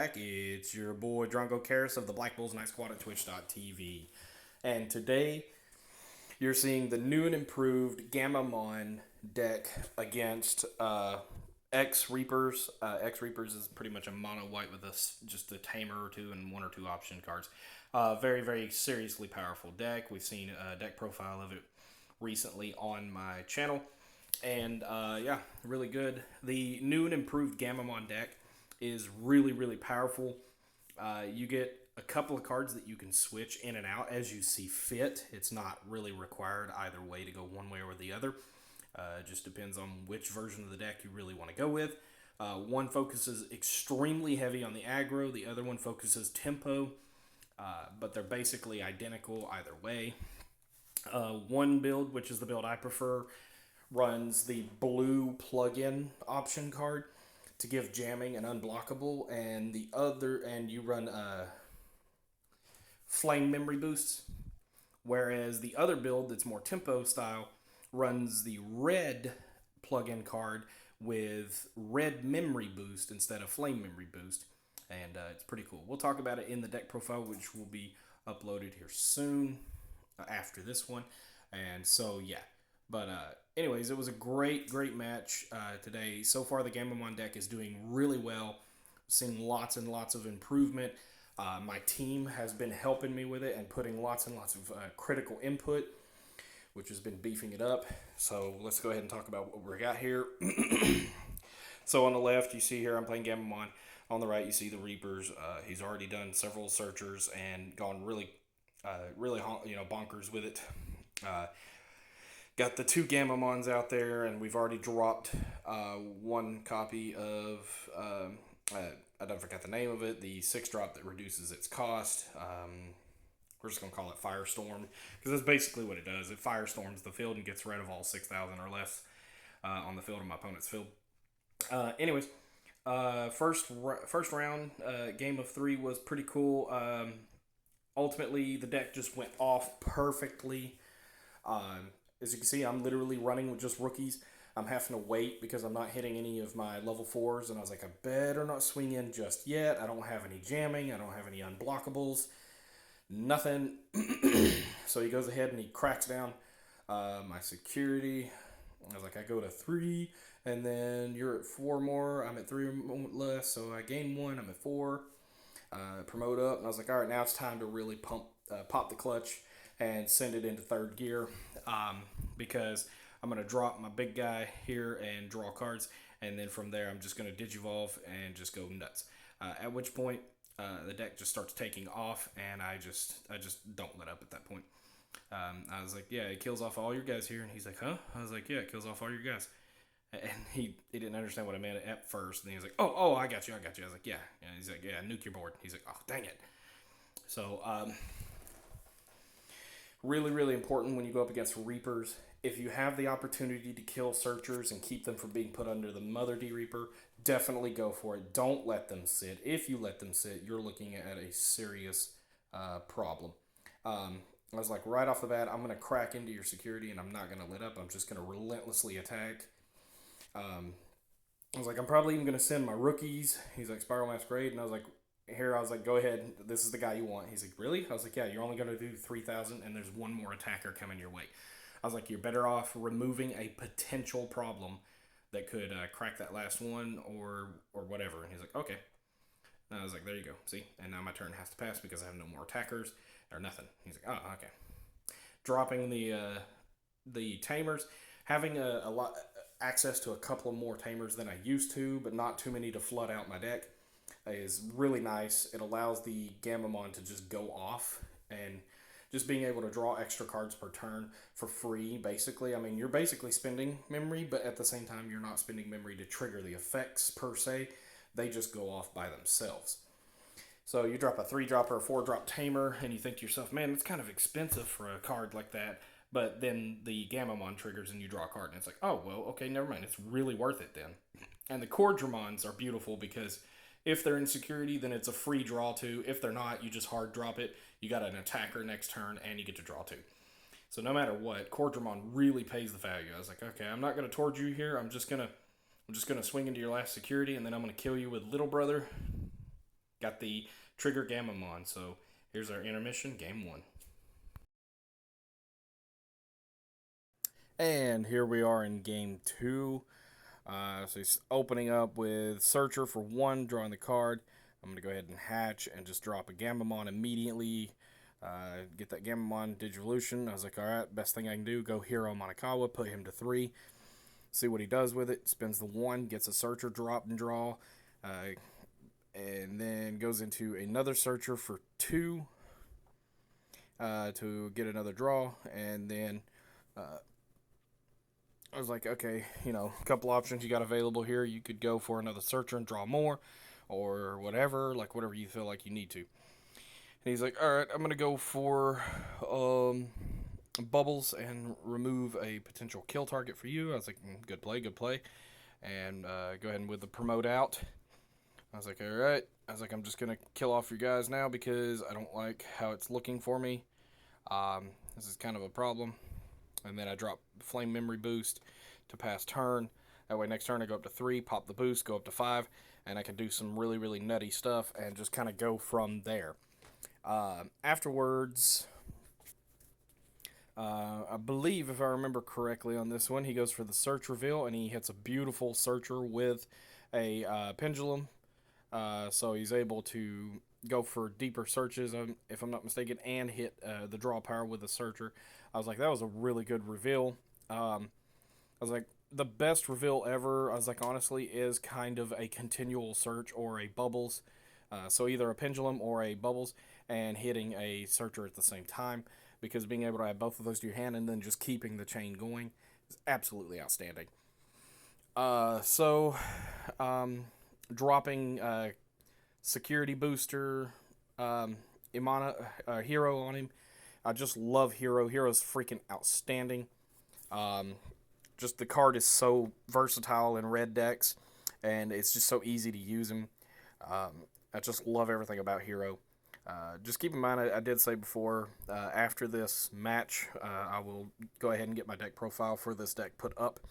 back. It's your boy Drongo of the Black Bulls Night Squad at Twitch.tv. And today you're seeing the new and improved Gammamon deck against X Reapers. X Reapers is pretty much a mono white with just a tamer or two and one or two option cards. Very, very seriously powerful deck. We've seen a deck profile of it recently on my channel. And yeah, really good. The new and improved Gammamon deck is really, really powerful. You get a couple of cards that you can switch in and out as you see fit. It's not really required either way to go one way or the other. It just depends on which version of the deck you really want to go with. One focuses extremely heavy on the aggro. The other one focuses tempo. But they're basically identical either way. One build, which is the build I prefer, runs the blue plug-in option card to give jamming and unblockable, and you run flame memory boosts, whereas the other build that's more tempo style runs the red plug-in card with red memory boost instead of flame memory boost, and it's pretty cool. We'll talk about it in the deck profile, which will be uploaded here soon after this one. And so yeah, but anyways, it was a great match today. So far the Gammamon deck is doing really well. Seeing lots and lots of improvement. My team has been helping me with it and putting lots and lots of critical input, which has been beefing it up. So let's go ahead and talk about what we got here. So on the left, you see here I'm playing Gammamon. On the right, you see the Reapers. He's already done several searchers and gone really bonkers with it. Got the two Gammamons out there, and we've already dropped one copy of, I don't forget the name of it, the 6-drop that reduces its cost. We're just going to call it Firestorm, because that's basically what it does. It firestorms the field and gets rid of all 6,000 or less on the field of my opponent's field. Anyways, first round, game of 3 was pretty cool. Ultimately, the deck just went off perfectly. As you can see, I'm literally running with just rookies. I'm having to wait because I'm not hitting any of my level 4s. And I was like, I better not swing in just yet. I don't have any jamming. I don't have any unblockables. Nothing. So he goes ahead and he cracks down my security. I was like, I go to 3. And then you're at 4 more. I'm at 3 less. So I gain 1. I'm at 4. Promote up. And I was like, all right, now it's time to really pop the clutch and send it into 3rd gear, because I'm going to drop my big guy here and draw cards, and then from there I'm just going to digivolve and just go nuts. At which point the deck just starts taking off, and I just don't let up at that point. I was like, yeah, it kills off all your guys here, and he's like, huh? I was like, yeah, it kills off all your guys. And he didn't understand what I meant at first, and he was like, oh, I got you. I was like, yeah. He's like, yeah, nuke your board. He's like, oh, dang it. So really, really important when you go up against Reapers. If you have the opportunity to kill Searchers and keep them from being put under the Mother D Reaper, definitely go for it. Don't let them sit. If you let them sit, you're looking at a serious problem. I was like, right off the bat, I'm going to crack into your security, and I'm not going to let up. I'm just going to relentlessly attack. I was like, I'm probably even going to send my rookies. He's like, Spiral Masquerade. And I was like, go ahead. This is the guy you want. He's like, really? I was like, yeah, you're only going to do 3,000, and there's one more attacker coming your way. I was like, you're better off removing a potential problem that could crack that last one or whatever. And he's like, okay. And I was like, there you go. See? And now my turn has to pass because I have no more attackers or nothing. He's like, oh, okay. Dropping the tamers, having a lot access to a couple of more tamers than I used to, but not too many to flood out my deck, is really nice. It allows the Gammamon to just go off, and just being able to draw extra cards per turn for free, basically. I mean, you're basically spending memory, but at the same time, you're not spending memory to trigger the effects per se. They just go off by themselves. So you drop a 3-drop or a 4-drop tamer, and you think to yourself, man, it's kind of expensive for a card like that. But then the Gammamon triggers and you draw a card, and it's like, oh, well, okay, never mind. It's really worth it then. And the Cordramons are beautiful because if they're in security, then it's a free draw 2. If they're not, you just hard drop it. You got an attacker next turn, and you get to draw 2. So no matter what, Cordramon really pays the value. I was like, okay, I'm not going to torch you here. I'm just gonna swing into your last security, and then I'm gonna kill you with Little Brother. got the trigger Gammamon. So here's our intermission, game one. And here we are in game two. So he's opening up with Searcher for one, drawing the card. I'm going to go ahead and hatch and just drop a Gammamon immediately. Get that Gammamon Digivolution. I was like, alright, best thing I can do, go Hero Manakawa, put him to 3. See what he does with it. Spends the 1, gets a Searcher drop and draw. And then goes into another Searcher for 2 to get another draw. And then I was like, okay, a couple options you got available here. You could go for another Searcher and draw more, or whatever, like whatever you feel like you need to. And he's like, all right, I'm going to go for Bubbles and remove a potential kill target for you. I was like, good play, good play. And go ahead and with the promote out. I was like, all right. I was like, I'm just going to kill off your guys now because I don't like how it's looking for me. This is kind of a problem. And then I drop Flame Memory Boost to pass turn. That way next turn I go up to 3, pop the boost, go up to 5, and I can do some really, really nutty stuff and just kind of go from there. Afterwards, I believe, if I remember correctly on this one, he goes for the Search Reveal, and he hits a beautiful Searcher with a Pendulum. So he's able to go for deeper searches, if I'm not mistaken, and hit the draw power with the Searcher. I was like, that was a really good reveal. I was like, the best reveal ever, I was like, honestly, is kind of a continual search or a Bubbles. So either a Pendulum or a Bubbles, and hitting a Searcher at the same time, because being able to have both of those to your hand and then just keeping the chain going is absolutely outstanding. Dropping Security Booster, Hero on him. I just love Hero. Hero's freaking outstanding. Just the card is so versatile in red decks, and it's just so easy to use him. I just love everything about Hero. Just keep in mind, I did say before, after this match, I will go ahead and get my deck profile for this deck put up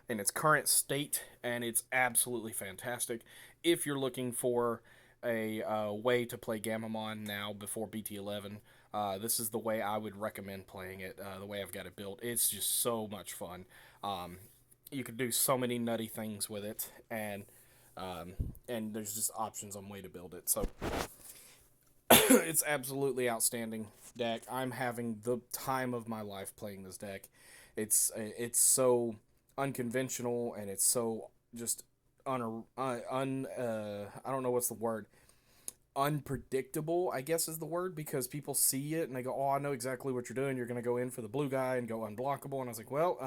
in its current state, and it's absolutely fantastic. If you're looking for a way to play Gammamon now before BT11, this is the way I would recommend playing it, the way I've got it built. It's just so much fun. You could do so many nutty things with it, and there's just options on way to build it. So it's absolutely outstanding deck. I'm having the time of my life playing this deck. It's so unconventional, and it's so just I don't know what's the word. Unpredictable, I guess, is the word, because people see it and they go, oh, I know exactly what you're doing. You're going to go in for the blue guy and go unblockable. And I was like, well,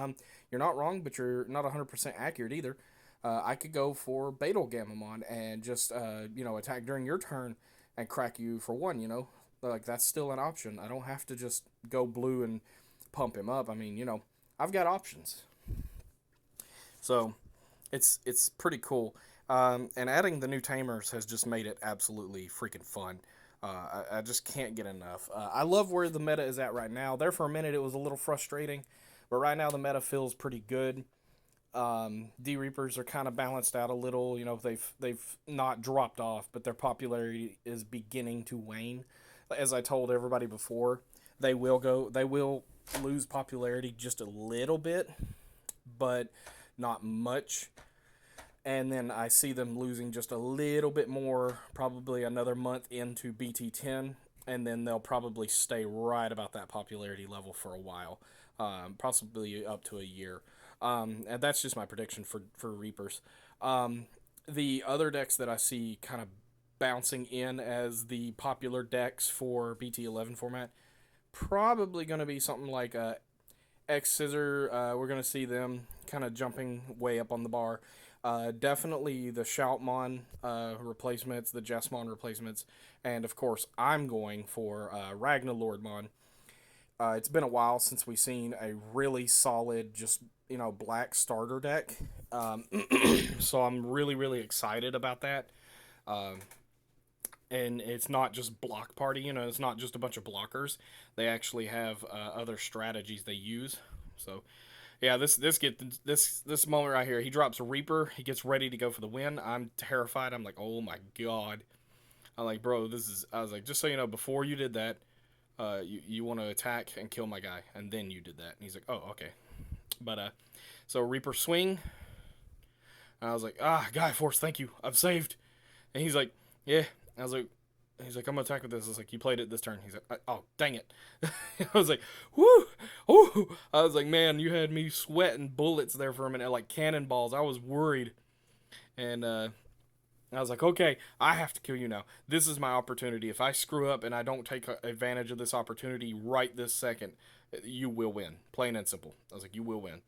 you're not wrong, but you're not 100% accurate either. I could go for Beetle Gammamon and just, attack during your turn and crack you for 1, Like, that's still an option. I don't have to just go blue and pump him up. I mean, I've got options. So, it's pretty cool. And adding the new tamers has just made it absolutely freaking fun. I just can't get enough. I love where the meta is at right now. There for a minute it was a little frustrating, but right now the meta feels pretty good. D Reapers are kind of balanced out a little. They've not dropped off, but their popularity is beginning to wane. As I told everybody before, they will lose popularity just a little bit, but not much. And then I see them losing just a little bit more, probably another month into BT10, and then they'll probably stay right about that popularity level for a while, possibly up to a year. And that's just my prediction for Reapers. The other decks that I see kind of bouncing in as the popular decks for BT11 format, probably going to be something like X Scissor. We're going to see them kind of jumping way up on the bar. Definitely the Shoutmon replacements, the Jessmon replacements, and of course I'm going for Ragnalordmon. It's been a while since we've seen a really solid, just black starter deck, so I'm really, really excited about that. And it's not just block party, it's not just a bunch of blockers. They actually have other strategies they use. So yeah, this moment right here, he drops a Reaper, he gets ready to go for the win. I'm terrified. I'm like, oh my god. I'm like, bro, I was like, just so you know, before you did that, you want to attack and kill my guy, and then you did that. And he's like, oh, okay. But, so Reaper swing. And I was like, Guy Force, thank you. I've saved. And he's like, yeah. I was like, he's like, I'm going to attack with this. I was like, you played it this turn. He's like, oh, dang it. I was like, whoo, whoo. I was like, man, you had me sweating bullets there for a minute, like cannonballs. I was worried. And, I was like, okay, I have to kill you now. This is my opportunity. If I screw up and I don't take advantage of this opportunity right this second, you will win. Plain and simple. I was like, you will win.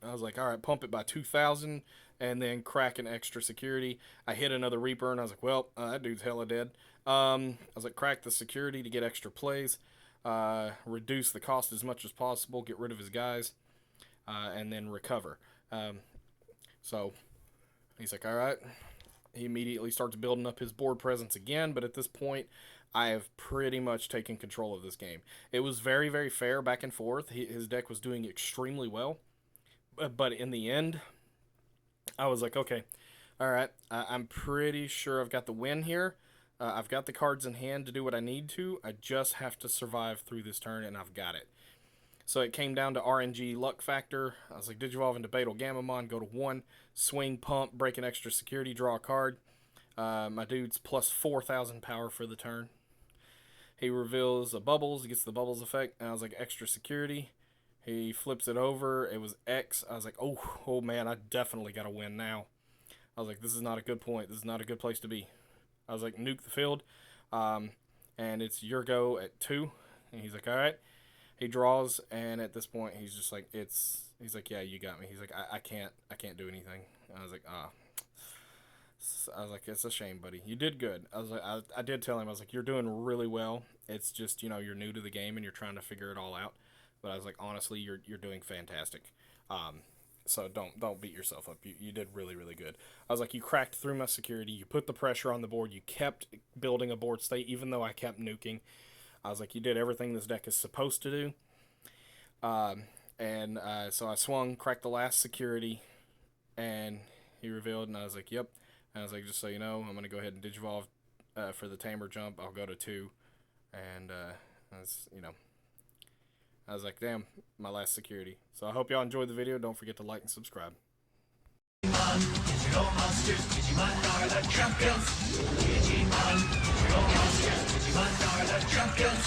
I was like, all right, pump it by 2,000 and then crack an extra security. I hit another Reaper and I was like, well, that dude's hella dead. I was like, crack the security to get extra plays. Reduce the cost as much as possible. Get rid of his guys. And then recover. So he's like, all right. He immediately starts building up his board presence again, but at this point, I have pretty much taken control of this game. It was very, very fair back and forth. His deck was doing extremely well, but in the end, I was like, okay, all right, I'm pretty sure I've got the win here. I've got the cards in hand to do what I need to. I just have to survive through this turn, and I've got it. So it came down to RNG luck factor. I was like, Digivolve into Beetle Gammamon, go to 1, swing, pump, break an extra security, draw a card. My dude's plus 4,000 power for the turn. He reveals a Bubbles, gets the Bubbles effect, and I was like, extra security. He flips it over, it was X. I was like, oh man, I definitely got to win now. I was like, this is not a good point. This is not a good place to be. I was like, nuke the field. And it's your go at 2. And he's like, all right. He draws, and at this point, he's just like, he's like, yeah, you got me. He's like, I can't do anything. I was like, I was like, it's a shame, buddy. You did good. I was like, I did tell him, I was like, you're doing really well. It's just, you're new to the game, and you're trying to figure it all out. But I was like, honestly, you're doing fantastic. So don't beat yourself up. You did really, really good. I was like, you cracked through my security. You put the pressure on the board. You kept building a board state, even though I kept nuking. I was like, you did everything this deck is supposed to do. So I swung, cracked the last security, and he revealed, and I was like, yep. And I was like, just so you know, I'm going to go ahead and Digivolve for the Tamer jump. I'll go to 2. And, I was like, damn, my last security. So I hope y'all enjoyed the video. Don't forget to like and subscribe. Digital monsters, Digimon are the champions. Digimon, digital monsters, Digimon are the champions.